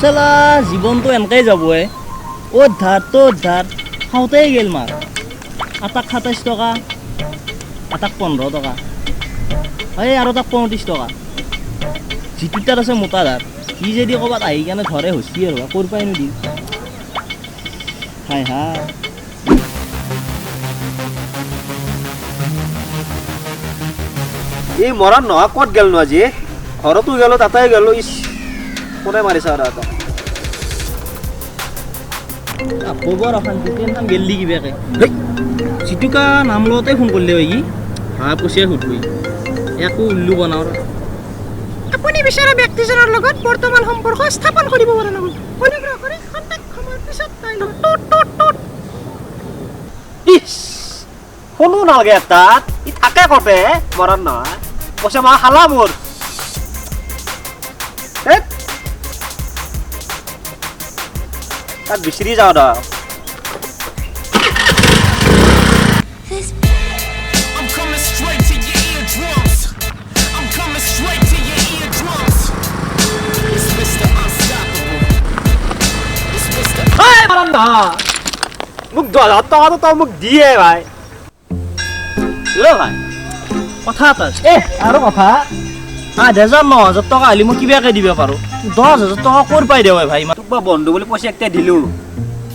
চালা জীৱনটো এনেকৈ যাবই অ'ত ধাৰ ত'ত ধাৰ খাওঁতেই গেল মাৰ এটাক ২৭ টকা এটাক ১৫ টকা এই আৰু তাক ৩৫ টকা যিটো তাত আছে মোটা ধাৰ সি যদি ক'ৰবাত আহি কেনে ধৰে হৈছি আৰু ক'ৰ পৰাই নো দিম হাই হাই এই মৰাণ নহয় ক'ত গেল নো আজি ঘৰতো গেলো তাতেই গেলো ইচ কোনে মাৰিছে আৰু এটা খবৰ অশান্তি ট্ৰেইনখন গেলি কিবাকে চিটুকা নাম লওঁতে ফোন কৰিলে হয় কি হা পচিয়াই সুধবই একো উল্লু বনাওঁ আপুনি বিচৰা ব্যক্তিজনৰ লগত বৰ্তমান সম্পৰ্ক স্থাপন কৰিব পৰা নাই অনুগ্ৰহ কৰি কণ্টেক্ট সময়ৰ পিছত ইচ কোনো নালাগে তাত ই থাকে কতে মৰাণ নহয় পইচা মা খালা মোৰ তাক বিচাৰি যাওঁ দা মোক ১০,০০০ টকাটো তই মোক দিয়ে ভাই ভাই কথা এটা আৰু কথা ৮,০০০ ৯,০০০ টকা হ'লে মই কিবাকে দিব পাৰোঁ ১০,০০০ টকা ক'ৰ পাই দেৱাই ভাই তোক বা বন্ধু বুলি পইচা একটা দিলো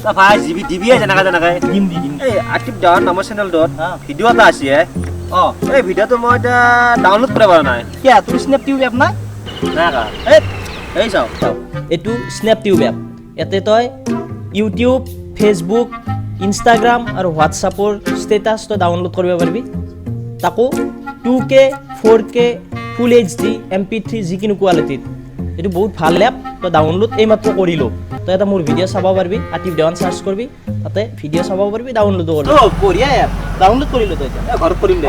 তা ভাই দিবিয়ে যেনেকে দিম এই আতিফ দেৱান নামৰ চেনেলটোত ভিডিঅ' এটা আছে এই ভিডিঅ'টো মই এতিয়া ডাউনলোড কৰিব পৰা নাই কিয় তোৰ স্নেপ টিউব এপ নাই এই চাওঁ এইটো স্নেপ টিউব এপ ইয়াতে তই ইউটিউব ফেচবুক ইনষ্টাগ্ৰাম আৰু হোৱাটছআপৰ ষ্টেটাছ তই ডাউনলোড কৰিব পাৰিবি তাকো 2K 4K ফুল HD MP3 যিকোনো কোৱালিটিত এইটো বহুত ভাল এপ তই ডাউনলোড এইমাত্ৰ কৰি ল তই এটা মোৰ ভিডিঅ' চাব পাৰিবি আতিফ দেৱান চাৰ্চ কৰিবি তাতে ভিডিঅ' চাব পাৰিবি ডাউনলোডো কৰিবি বঢ়িয়া এপ ডাউনলোড কৰি ল তই এতিয়া ঘৰত কৰিম দে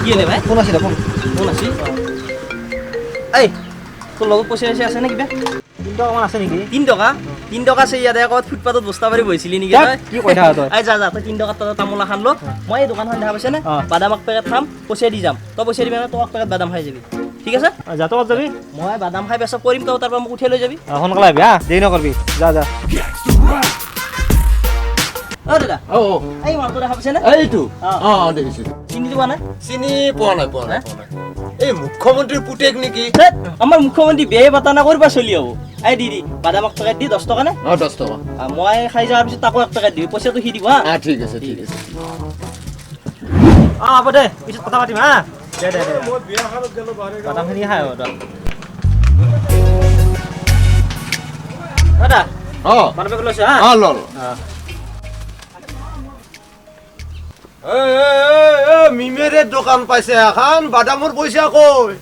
কি হ'লে ভাই ফোন আছিল ফোন আছিল এই তোৰ লগত পইচা আছে নে কিবা ৩ টকামান আছে নেকি ৩ টকা ৩ টকা আছে ইয়াতে ক'ত ফুটপাথত বস্তা পাৰি বহিছিলি নেকি তই কি কৈ থাক তই যা তই ৩ টকাত তই তামোল এখন ল মই এই দোকানখন দেখা পাইছেনে বাদাম এক পেকেট খাম পইচা দি যাম তই পইচা দিবি তই এক পেকেট বাদাম খাই যাবি ঠিক আছে যা তই যাবি মই বাদাম খাই বেচা কৰিম তই তাৰ পৰা মোক উঠাই লৈ যাবি সোনকালে আহিবি দেৰি নকৰিবি যা দাদা এই মালটো দেখা পাইছেনে এইটো দেখিছো চিনি পোৱা নাই চিনি পোৱা নাই এই মুখ্যমন্ত্ৰীৰ পুতেক নেকি আমাৰ মুখ্যমন্ত্ৰী বিয়ে পাতা না কৰিবা চলি হ'ব এই দি বাদাম এক পেকেট দি 10 টকা নে 10 টকা মই খাই যোৱাৰ পিছত তাকো এক পেকেট দিবি পইচাটো সি দিব হা ঠিক আছে হ'ব দে পিছত কথা পাতিম হা দে মই বিয়া খালত গেলো বাদামখিনি খাই দাদা বাদাম লৈছে হা ল মিমেৰে দোকান পাইছে এখন বাদামৰ পইচা কই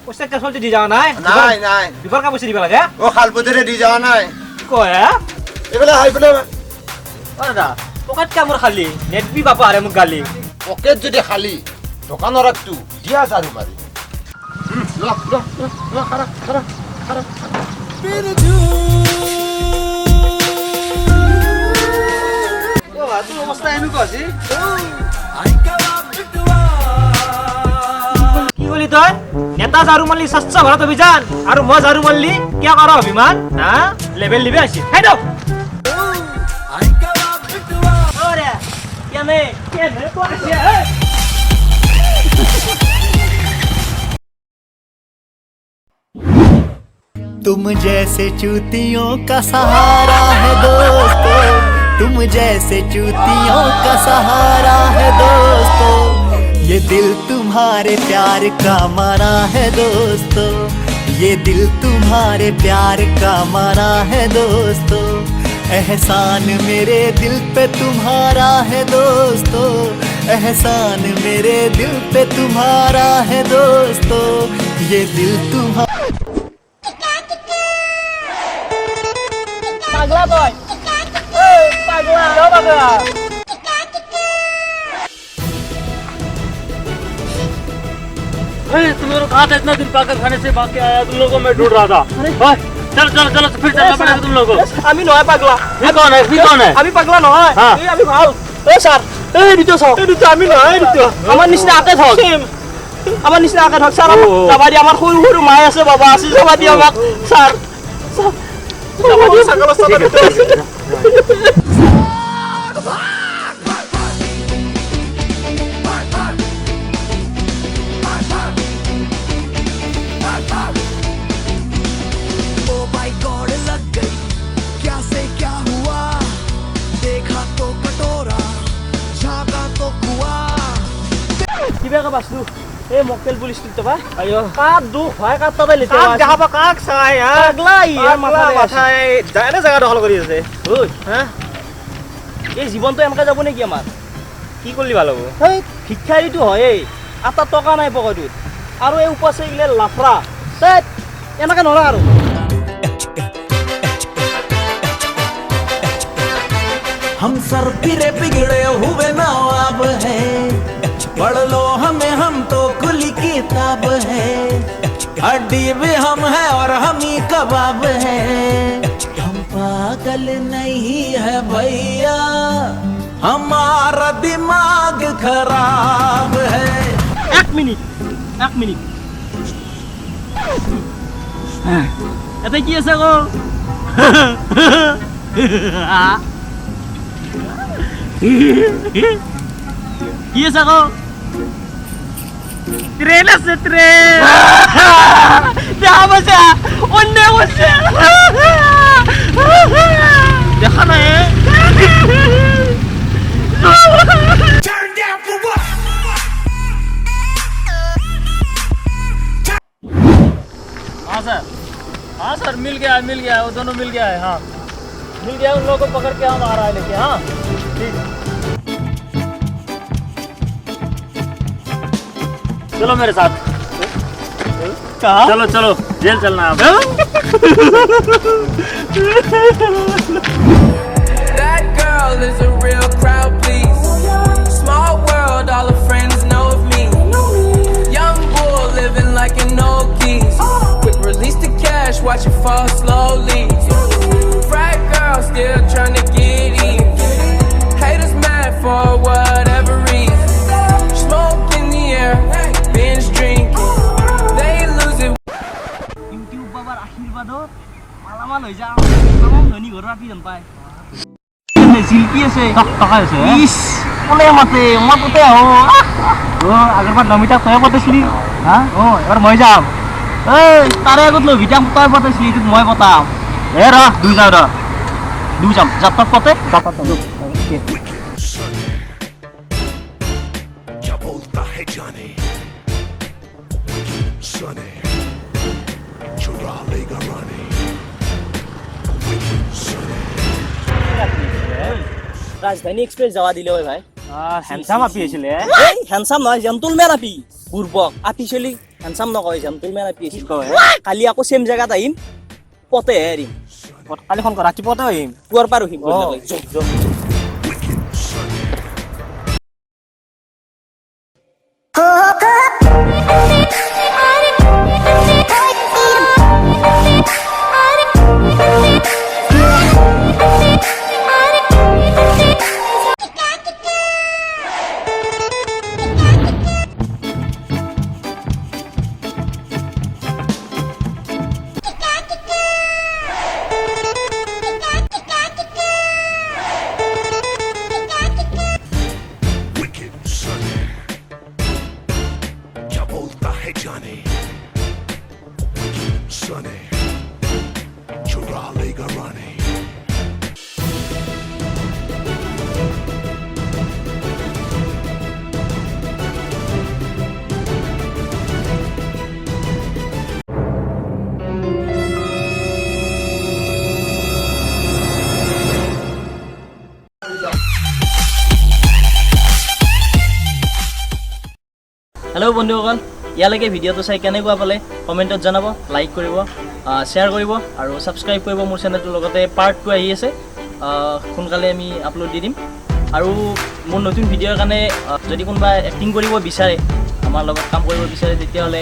পইচা কেছতে দি যাৱা নাই নাই দুবাৰ কা পইচা দিব লাগে খালপতেৰে দি যাৱা নাই কয় এইফালে হাই পেলাই দাদা পকেট কামৰ খালি নেট বি বাপা আৰে মোক গালি পকেট যদি খালি দোকানৰ আগটো দিয়া জাৰু মাৰি অৱস্থা এনেকুৱা আছে কি বুলি তই নেতা ঝাৰু মাৰলি স্বচ্ছ ভাৰত অভিযান আৰু মই ঝাৰু মাৰলি কিয় কৰ অভিমান হা লেভেল দিবে আছে খাই দিয়ক तुम जैसे चूतियों का सहारा है दोस्तों तुम जैसे चूतियों का सहारा है दोस्तों ये दिल तुम्हारे प्यार का मरा है दोस्तों ये दिल तुम्हारे प्यार का मरा है दोस्तों एहसान मेरे दिल पे तुम्हारा है दोस्तों एहसान मेरे दिल पे तुम्हारा है दोस्तों ये दिल तुम्हारा পাগলা তই পাগলা तुम लोग कहाँ थे इतना दिन पाकर खाने से बाकी आया तुम लोगों को मैं ढूंढ रहा था चलो चलो चलो फिर चलना पड़ेगा तुम लोगों को আমি নহয় পাগলা ये कौन है फिर कौन है আমি পাগলা নহয় হ্যাঁ। এই আমি ভাল এই স্যার এই দিতো চাও এই দিতো আমি নহয় দিতো আমার নিচিনা আকে থাক আমার নিচিনা আকে থাক স্যার যাবা দি আমার সৰু সৰু মাই আছে বাবা আছে যাবা দি আমাক স্যার যাবা দি সাগল সাগল ओ माय गॉड लग गई क्या से क्या हुआ देखा तो कटोरा झांका तो कुआ কিবা কা বাসলু এই মকটেল পুলিশ তো বা আয়ো কাত দুখ হয় কাত তাতে লিতে কাক দেখা পা কাক চাই হ্যাঁ পাগলা ইয়ার মাথা মাথায় জানে জায়গা দখল কৰি আছে ওই হ্যাঁ এই জীবনটো এনেকা যাব নেকি আমাৰ কি কৰলি ভালো হবো এই ভিক্ষাৰীটো হয়েই আটা টকা নাই পকেটত আৰু এই উপাসে গিলে লাফৰা তেত এনেকা নৰা আৰু हम सर फिरे बिगड़े हुए नवाब है पढ़ लो हमें हम तो खुली किताब है हड्डी भी हम है और हम ही कबाब है हम पागल नहीं है भैया हमारा दिमाग खराब है এক মিনিট এতে কি আছে গো কি আছে গো ট্রেন আছে ট্রেন দেখা পাইছা অন্য বসে দেখা নাই हाँ सर मिल गया वो दोनों मिल गया है हाँ मिल गया उन लोगों को पकड़ के हम आ रहा है लेके हाँ ठीक चलो मेरे साथ कहा चलो चलो जेल चलना है That girl is a real crowd, please. Small world, all her friends know of me. Young bull living like an old geese. Quick release the cash, watch it fall slowly. Frat girl still trying to get in. Haters mad for whatever reason. Smoke in the air, binge drinking. They lose it. YouTube বাবার আশীর্বাদত মালামাল হৈ যাম তামাম ধনী ঘৰ ৰাতি যেন পায় শিল্পী আছে टका আছে ইস কোনে মাতে মাততে আহো ও আগৰবাৰ নমিতা তই পতাইছিলি হা ও এবাৰ মই যাম এই তাৰে আগত লৈ ভিটাম তই পতাইছিলি এইটোত মই পতাম এ ৰ দুই যাও ৰ দুই যাম যাত্ৰাত পতে क्या बोलता है जाने सने चुरा लेगा रानी ৰাজধানী এক্সপ্ৰেছ যাৱা দিলে হয় ভাই হ্যান্ডসাম আপি আছিলে এই হ্যান্ডসাম নহয় জেন্টলমেন আপি বুৰ্বক আপি চলি হ্যান্ডসাম নকয় জেন্টলমেন আপি আছিল কয় কালি আকৌ সেম জায়গাত আহিম পতে হেৰিম কালি ফোন কৰ ৰাতিপুৱাতে আহিম পুৱাৰ পাৰ ৰখিম क्या बोलता है जाने सने चुरा लेगा रानी হেল্ল' বন্ধুসকল ইয়ালৈকে ভিডিঅ'টো চাই কেনেকুৱা পালে কমেণ্টত জনাব লাইক কৰিব শ্বেয়াৰ কৰিব আৰু ছাবস্ক্ৰাইব কৰিব মোৰ চেনেলটোৰ লগতে পাৰ্ট 2 আহি আছে সোনকালে আমি আপলোড দি দিম আৰু মোৰ নতুন ভিডিঅ'ৰ কাৰণে যদি কোনোবা এক্টিং কৰিব বিচাৰে আমাৰ লগত কাম কৰিব বিচাৰে তেতিয়াহ'লে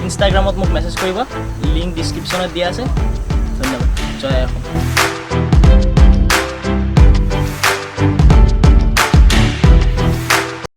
ইনষ্টাগ্ৰামত মোক মেছেজ কৰিব লিংক ডিছক্ৰিপশ্যনত দিয়া আছে ধন্যবাদ। জয় অসম।